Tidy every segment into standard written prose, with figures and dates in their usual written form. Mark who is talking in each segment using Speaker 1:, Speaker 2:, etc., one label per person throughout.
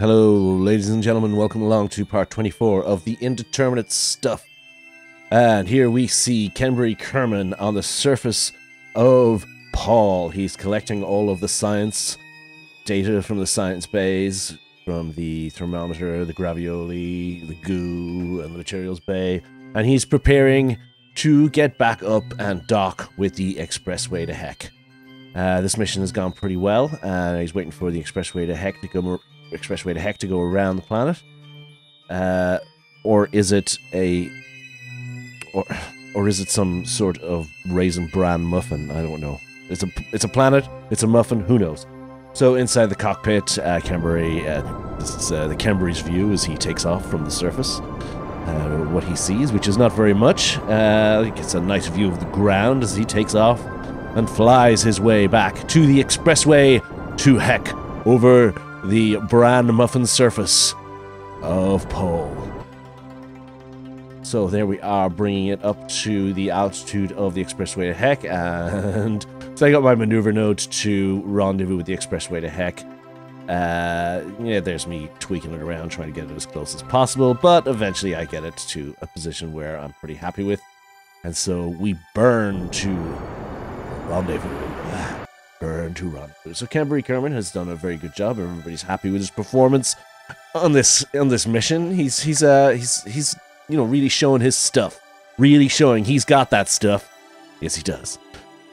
Speaker 1: Hello, ladies and gentlemen, welcome along to part 24 of the Indeterminate stuff. And here we see Kenbury Kerman on the surface of Paul. He's collecting all of the science data from the science bays, from the thermometer, the gravioli, the goo, and the materials bay. And he's preparing to get back up and dock with the expressway to Heck. This mission has gone pretty well, and he's waiting for the expressway to Heck to go around the planet, or is it some sort of raisin bran muffin? I don't know. It's a planet. It's a muffin. Who knows? So inside the cockpit, Kenbury, this is the Kenbury's view as he takes off from the surface. What he sees, which is not very much, he gets a nice view of the ground as he takes off and flies his way back to the expressway to Heck over the bran muffin surface of Pole. So there we are, bringing it up to the altitude of the expressway to Heck, and so I got my maneuver node to rendezvous with the expressway to Heck. Yeah, there's me tweaking it around, trying to get it as close as possible, but eventually I get it to a position where I'm pretty happy with, and so we burn to rendezvous. Burn to rendezvous. So Kenbury Kerman has done a very good job. Everybody's happy with his performance on this mission. He's you know, really showing his stuff. Really showing he's got that stuff. Yes, he does.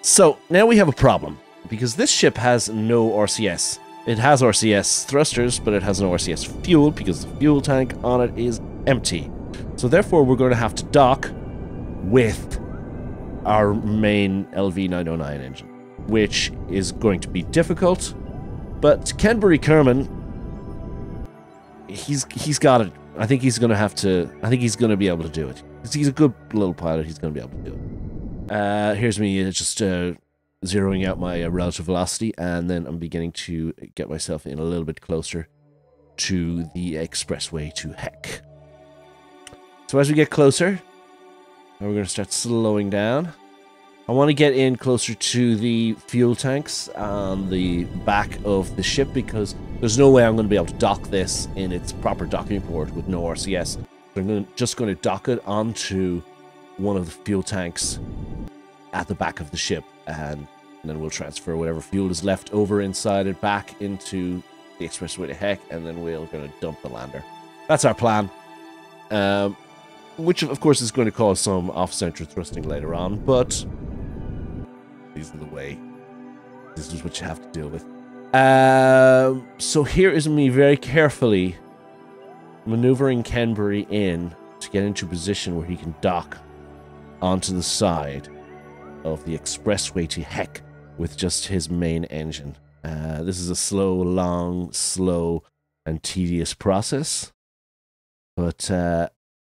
Speaker 1: So now we have a problem, because this ship has no RCS. It has RCS thrusters, but it has no RCS fuel because the fuel tank on it is empty. So therefore we're going to have to dock with our main LV909 engine, which is going to be difficult, but Kenbury Kerman, he's got it. I think he's going to be able to do it. He's a good little pilot. He's going to be able to do it. Here's me just zeroing out my relative velocity, and then I'm beginning to get myself in a little bit closer to the expressway to Heck. So as we get closer, we're going to start slowing down. I want to get in closer to the fuel tanks on the back of the ship, because there's no way I'm going to be able to dock this in its proper docking port with no RCS. So I'm just going to dock it onto one of the fuel tanks at the back of the ship, and then we'll transfer whatever fuel is left over inside it back into the expressway to Heck, and then we're going to dump the lander. That's our plan. Which of course is going to cause some off-center thrusting later on, but these are the way. This is what you have to deal with. So here is me very carefully maneuvering Kenbury in to get into a position where he can dock onto the side of the expressway to Heck with just his main engine. This is a slow, and tedious process, but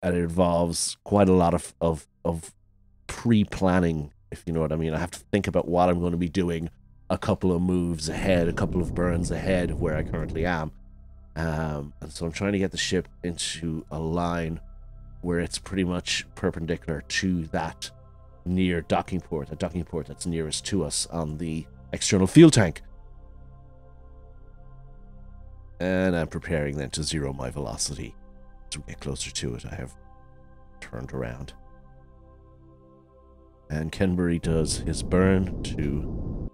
Speaker 1: and it involves quite a lot of pre-planning, if you know what I mean. I have to think about what I'm going to be doing a couple of moves ahead, a couple of burns ahead of where I currently am. And so I'm trying to get the ship into a line where it's pretty much perpendicular to that near docking port, a docking port that's nearest to us on the external fuel tank. And I'm preparing then to zero my velocity. As we get closer to it, I have turned around. And Kenbury does his burn to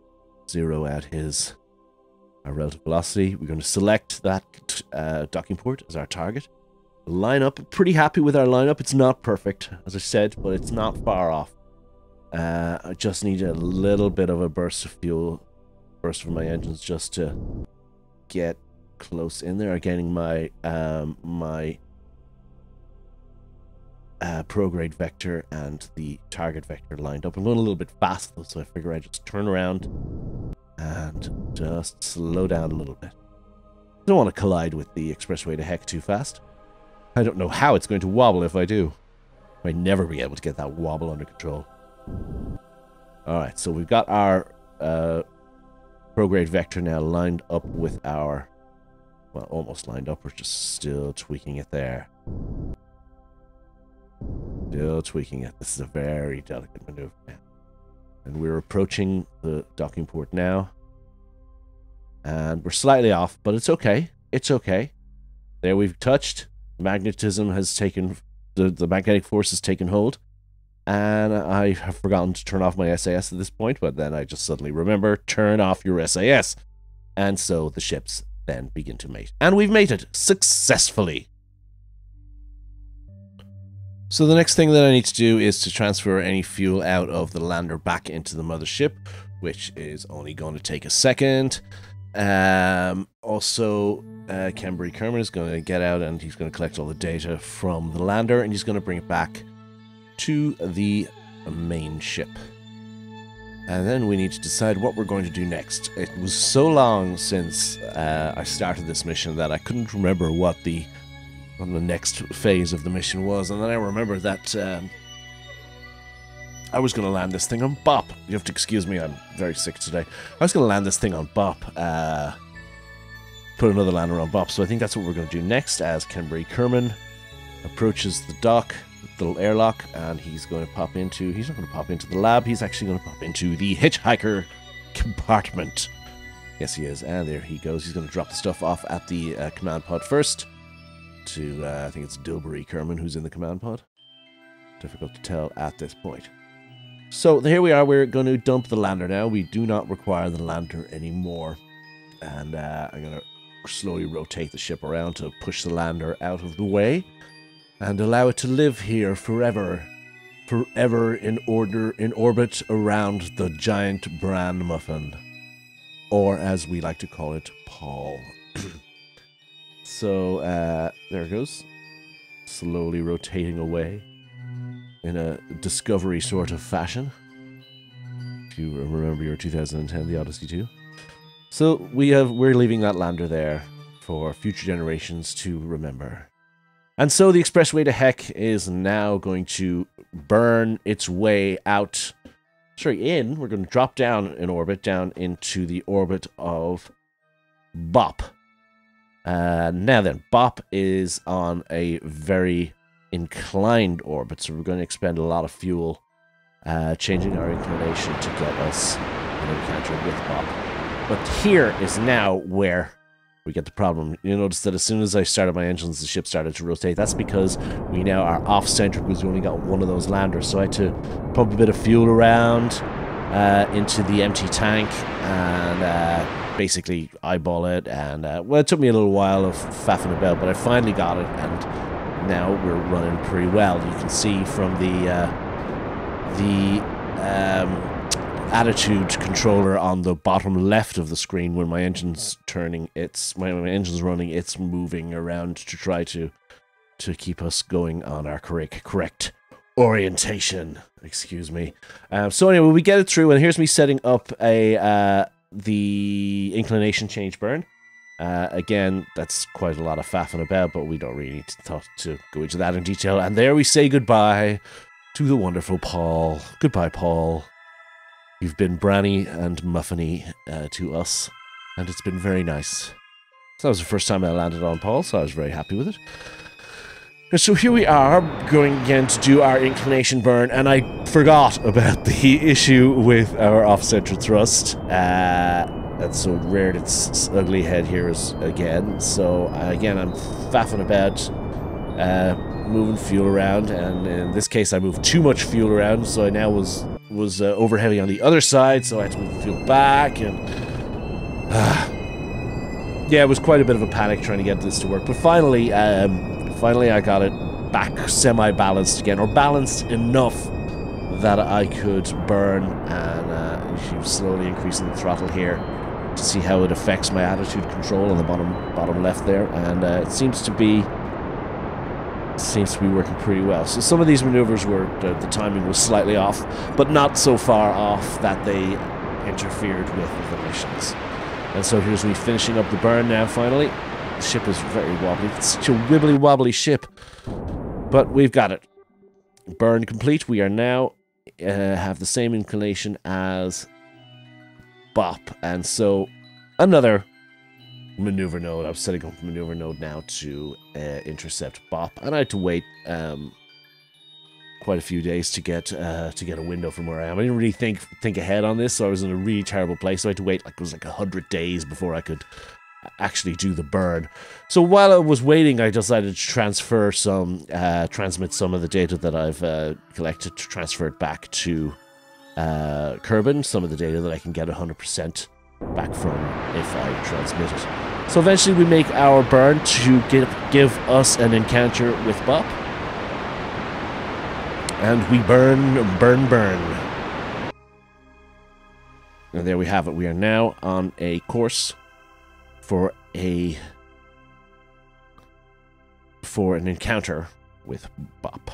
Speaker 1: zero out his relative velocity. We're going to select that docking port as our target. Line up. Pretty happy with our lineup. It's not perfect, as I said, but it's not far off. I just need a little bit of a burst of fuel, burst from my engines, just to get close in there. Getting my prograde vector and the target vector lined up. I'm going a little bit fast though, so I figure I just turn around and just slow down a little bit. I don't want to collide with the expressway to Heck too fast. I don't know how it's going to wobble if I do. I might never be able to get that wobble under control. Alright, so we've got our prograde vector now lined up with our, well, almost lined up. We're just still tweaking it there. Still tweaking it. This is a very delicate maneuver now. And we're approaching the docking port now. And we're slightly off, but it's okay. It's okay. There we've touched. Magnetism has taken... The magnetic force has taken hold. And I have forgotten to turn off my SAS at this point, but then I just suddenly remember, turn off your SAS. And so the ships then begin to mate. And we've mated successfully. So the next thing that I need to do is to transfer any fuel out of the lander back into the mothership, which is only going to take a second. Also, Kembry Kerman is going to get out and he's going to collect all the data from the lander and he's going to bring it back to the main ship. And then we need to decide what we're going to do next. It was so long since I started this mission that I couldn't remember what the next phase of the mission was, and then I remember that I was going to land this thing on Bop. You have to excuse me, I'm very sick today. I was going to land this thing on Bop, put another lander on Bop, so I think that's what we're going to do next as Kembry Kerman approaches the dock, the little airlock, and he's going to pop into, he's not going to pop into the lab, he's actually going to pop into the hitchhiker compartment. Yes, he is, and there he goes. He's going to drop the stuff off at the command pod first. To, I think it's Dilbury Kerman who's in the command pod. Difficult to tell at this point. So here we are, we're going to dump the lander now. We do not require the lander anymore. And I'm going to slowly rotate the ship around to push the lander out of the way. And allow it to live here forever. Forever in orbit around the giant bran muffin. Or as we like to call it, Paul. So, there it goes. Slowly rotating away in a Discovery sort of fashion. If you remember your 2010 The Odyssey 2. So, we're leaving that lander there for future generations to remember. And so the Expressway to Heck is now going to burn its way out. We're going to drop down in orbit, down into the orbit of Bop. Now then, Bop is on a very inclined orbit, so we're going to expend a lot of fuel changing our inclination to get us an encounter with Bop. But here is now where we get the problem. You'll notice that as soon as I started my engines, the ship started to rotate. That's because we now are off-center because we only got one of those landers, so I had to pump a bit of fuel around into the empty tank and basically eyeball it, and well, it took me a little while of faffing about, but I finally got it, and now we're running pretty well. You can see from the attitude controller on the bottom left of the screen when my engine's turning, my engine's running, it's moving around to try to keep us going on our correct orientation. Excuse me. So anyway, we get it through, and here's me setting up the inclination change burn. Again, that's quite a lot of faffing about, but we don't really need to go into that in detail. And there we say goodbye to the wonderful Paul. Goodbye, Paul. You've been branny and muffiny to us, and it's been very nice. So that was the first time I landed on Paul, so I was very happy with it. And so here we are, going again to do our inclination burn, and I forgot about the issue with our off-center thrust. And so it reared its ugly head here again. So again, I'm faffing about, moving fuel around, and in this case I moved too much fuel around, so I now was over heavy on the other side, so I had to move the fuel back, and yeah, it was quite a bit of a panic trying to get this to work. But finally I got it back semi-balanced again, or balanced enough that I could burn, and she was slowly increasing the throttle here to see how it affects my attitude control on the bottom left there, and it seems to be working pretty well. So some of these maneuvers were, the timing was slightly off, but not so far off that they interfered with the missions. And so here's me finishing up the burn now, finally. The ship is very wobbly. It's such a wibbly wobbly ship. But we've got it. Burn complete. We are now have the same inclination as Bop. And so another maneuver node. I was setting up a maneuver node now to intercept Bop, and I had to wait quite a few days to get a window from where I am. I didn't really think ahead on this, so I was in a really terrible place. So I had to wait, like it was like 100 days before I could actually do the burn. So while I was waiting, I decided to transfer some, transmit some of the data that I've collected to transfer it back to Kerbin, some of the data that I can get 100% back from if I transmit it. So eventually we make our burn to give us an encounter with Bop. And we burn. And there we have it. We are now on a course for an encounter with Bop.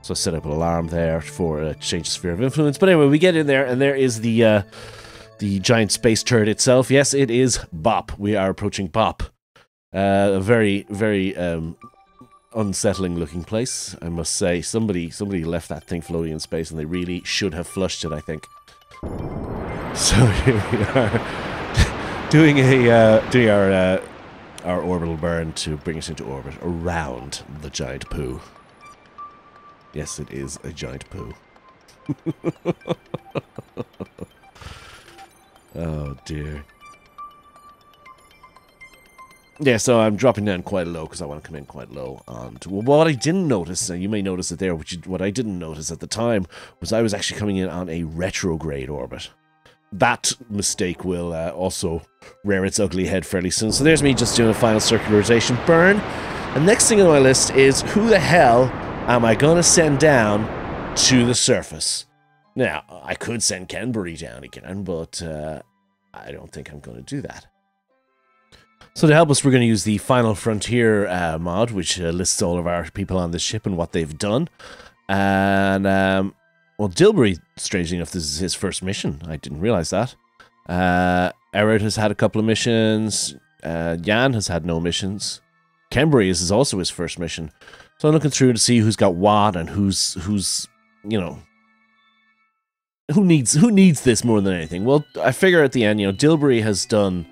Speaker 1: So set up an alarm there for a change of sphere of influence. But anyway, we get in there, and there is the giant space turret itself. Yes, it is Bop. We are approaching Bop. A very, very unsettling looking place, I must say. Somebody left that thing floating in space, and they really should have flushed it, I think. So here we are doing our orbital burn to bring us into orbit around the giant poo. Yes, it is a giant poo. Oh dear. Yeah, so I'm dropping down quite low because I want to come in quite low. And what I didn't notice, and you may notice it there, what I didn't notice at the time, was I was actually coming in on a retrograde orbit. That mistake will also rear its ugly head fairly soon. So there's me just doing a final circularization burn. And next thing on my list is, who the hell am I going to send down to the surface? Now, I could send Kenbury down again, but I don't think I'm going to do that. So to help us, we're going to use the Final Frontier mod, which lists all of our people on this ship and what they've done. And, well, Dilbury, strangely enough, this is his first mission. I didn't realize that. Errod has had a couple of missions. Jan has had no missions. Kenbury is also his first mission. So I'm looking through to see who's got what and who's you know, who needs this more than anything. Well, I figure at the end, you know, Dilbury has done,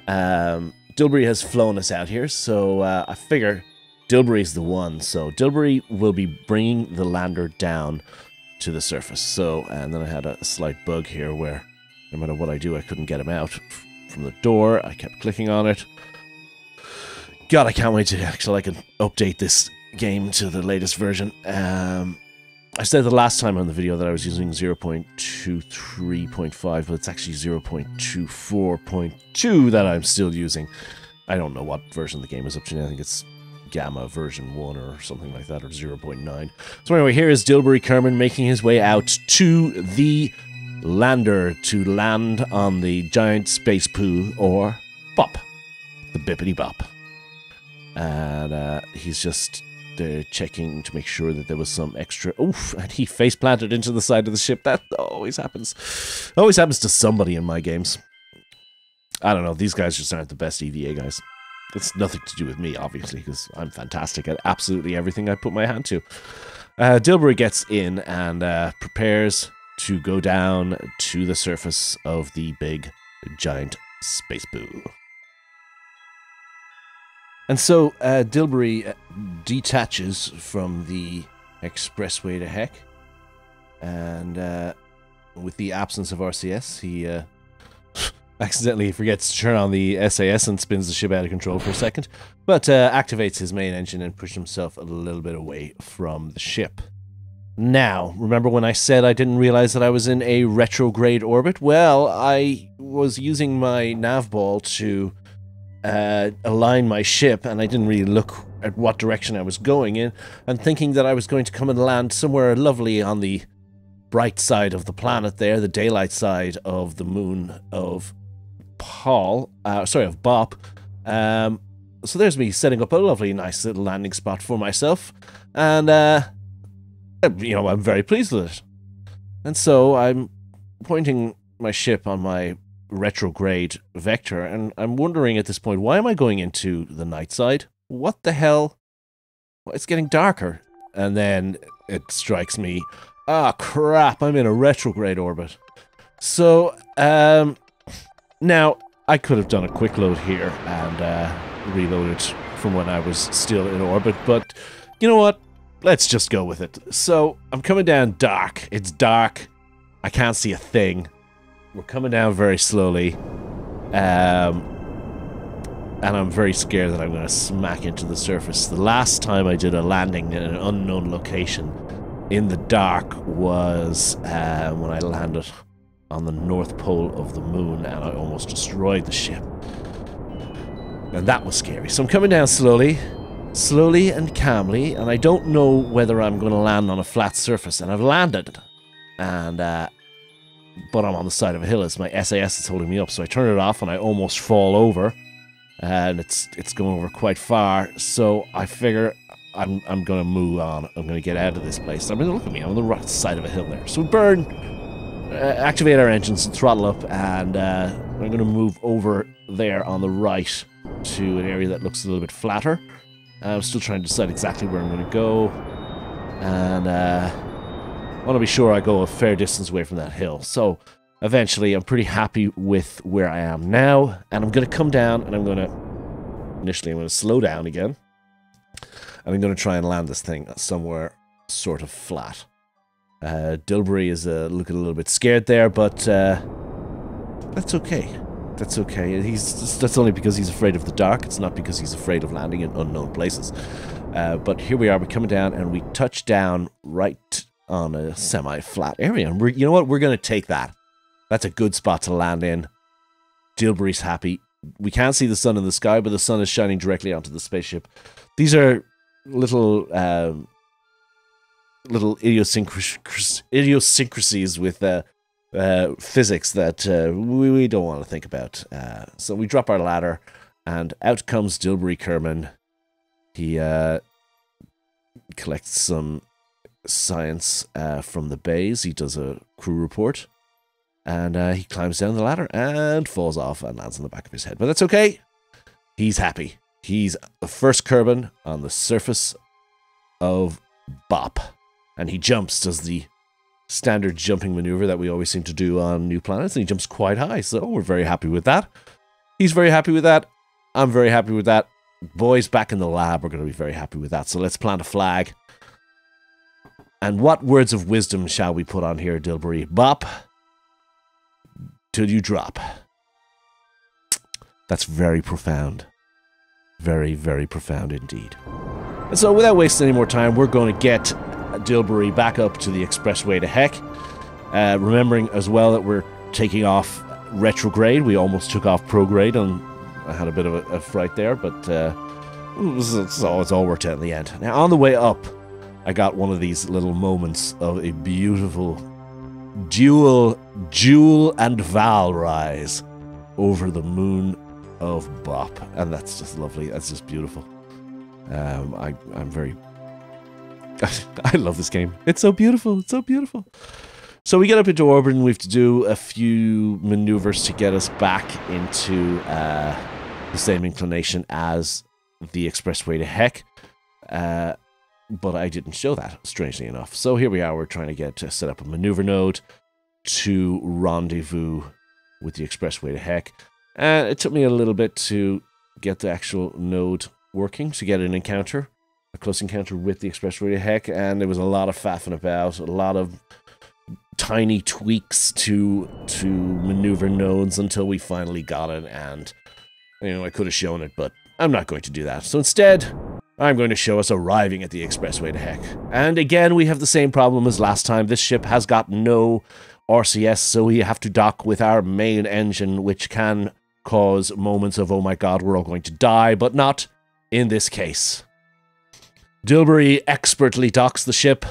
Speaker 1: Dilbury has flown us out here, so I figure Dilbury's the one. So Dilbury will be bringing the lander down to the surface. So, and then I had a slight bug here where no matter what I do, I couldn't get him out from the door. I kept clicking on it. God, I can't wait to actually I can update this game to the latest version. I said the last time on the video that I was using 0.23.5, but it's actually 0.24.2 that I'm still using. I don't know what version the game is up to now. I think it's Gamma version 1 or something like that, or 0.9. So anyway, here is Dilbury Kerman making his way out to the lander to land on the giant space poo, or Bop. The Bippity Bop. And he's just there checking to make sure that there was some extra... Oof! And he face planted into the side of the ship. That always happens. Always happens to somebody in my games. I don't know. These guys just aren't the best EVA guys. It's nothing to do with me, obviously, because I'm fantastic at absolutely everything I put my hand to. Dilbury gets in and prepares to go down to the surface of the big, giant space poo. And so Dilbury detaches from the expressway to Heck, and with the absence of RCS, he accidentally forgets to turn on the SAS and spins the ship out of control for a second, but activates his main engine and pushes himself a little bit away from the ship. Now, remember when I said I didn't realize that I was in a retrograde orbit? Well, I was using my nav ball to align my ship, and I didn't really look at what direction I was going in, and thinking that I was going to come and land somewhere lovely on the bright side of the planet there, the daylight side of the moon of Bop. So there's me setting up a lovely, nice little landing spot for myself, and you know, I'm very pleased with it. And so I'm pointing my ship on my retrograde vector, and I'm wondering at this point, why am I going into the night side? What the hell? Well, it's getting darker. And then it strikes me, ah, crap, I'm in a retrograde orbit. So, now, I could have done a quick load here and reloaded from when I was still in orbit, but you know what? Let's just go with it. So, I'm coming down dark. It's dark. I can't see a thing. We're coming down very slowly. and I'm very scared that I'm going to smack into the surface. The last time I did a landing in an unknown location in the dark was when I landed on the North Pole of the moon, and I almost destroyed the ship. And that was scary. So I'm coming down slowly and calmly, and I don't know whether I'm going to land on a flat surface, and I've landed. And, but I'm on the side of a hill as my SAS is holding me up, so I turn it off and I almost fall over. And it's going over quite far, so I figure I'm going to move on. I'm going to get out of this place. I mean, look at me, I'm on the right side of a hill there. So burn, activate our engines and throttle up, and I'm going to move over there on the right to an area that looks a little bit flatter. I'm still trying to decide exactly where I'm going to go, and I want to be sure I go a fair distance away from that hill. So eventually I'm pretty happy with where I am now, and I'm going to come down, and I'm going to slow down again, and I'm going to try and land this thing somewhere sort of flat. Dilbury is looking a little bit scared there, but that's okay. That's okay. That's only because he's afraid of the dark. It's not because he's afraid of landing in unknown places. But here we are. We're coming down, and we touch down right on a semi-flat area. And you know what? We're going to take that. That's a good spot to land in. Dilbury's happy. We can't see the sun in the sky, but the sun is shining directly onto the spaceship. These are little idiosyncrasies with physics that we don't want to think about. So we drop our ladder, and out comes Dilbury Kerman. He collects some science from the bays. He does a crew report, and he climbs down the ladder and falls off and lands on the back of his head. But that's okay. He's happy. He's the first Kerbin on the surface of Bop, and he jumps, does the standard jumping maneuver that we always seem to do on new planets, and he jumps quite high, so we're very happy with that. He's very happy with that. I'm very happy with that. Boys back in the lab are going to be very happy with that, so let's plant a flag. And what words of wisdom shall we put on here, Dilbury? Bop, till you drop. That's very profound. Very, very profound indeed. And so without wasting any more time, we're going to get Dilbury back up to the expressway to heck. Remembering as well that we're taking off retrograde. We almost took off prograde, and I had a bit of a fright there, but it's all worked out in the end. Now, on the way up, I got one of these little moments of a beautiful Jool and Val rise over the moon of Bop, and that's just lovely. That's just beautiful. I'm very I love this game. It's so beautiful. It's so beautiful. So we get up into orbit, and we have to do a few maneuvers to get us back into the same inclination as the expressway to heck. But I didn't show that, strangely enough. So here we are. We're trying to get to set up a maneuver node to rendezvous with the expressway to heck. And it took me a little bit to get the actual node working, to get an encounter, a close encounter with the expressway to heck. And there was a lot of faffing about, a lot of tiny tweaks to maneuver nodes until we finally got it. And, you know, I could have shown it, but I'm not going to do that. So instead, I'm going to show us arriving at the expressway to heck. And again, we have the same problem as last time. This ship has got no RCS, so we have to dock with our main engine, which can cause moments of, oh my god, we're all going to die, but not in this case. Dilbury expertly docks the ship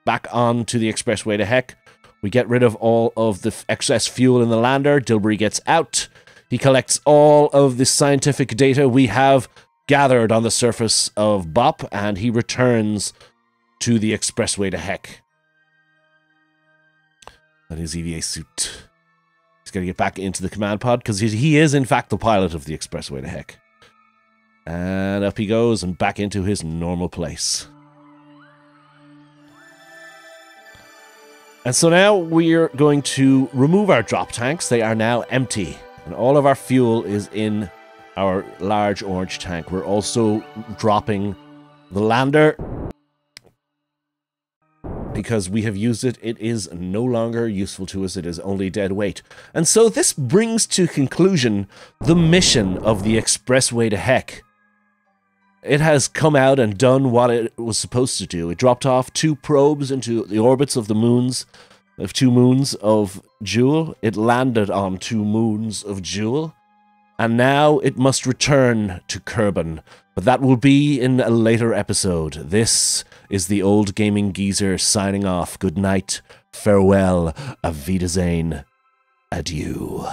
Speaker 1: back onto the expressway to heck. We get rid of all of the excess fuel in the lander. Dilbury gets out. He collects all of the scientific data we have gathered on the surface of Bop, and he returns to the expressway to heck. And his EVA suit. He's got to get back into the command pod, because he is, in fact, the pilot of the expressway to heck. And up he goes, and back into his normal place. And so now we're going to remove our drop tanks. They are now empty. And all of our fuel is in our large orange tank. We're also dropping the lander. because we have used it. It is no longer useful to us. It is only dead weight. And so this brings to conclusion the mission of the Expressway to Heck. It has come out and done what it was supposed to do. It dropped off 2 probes into the orbits of the moons, of 2 moons of Jool. It landed on 2 moons of Jool. And now it must return to Kerbin. But that will be in a later episode. This is the Old Gaming Geezer signing off. Good night, farewell, auf Wiedersehen, adieu.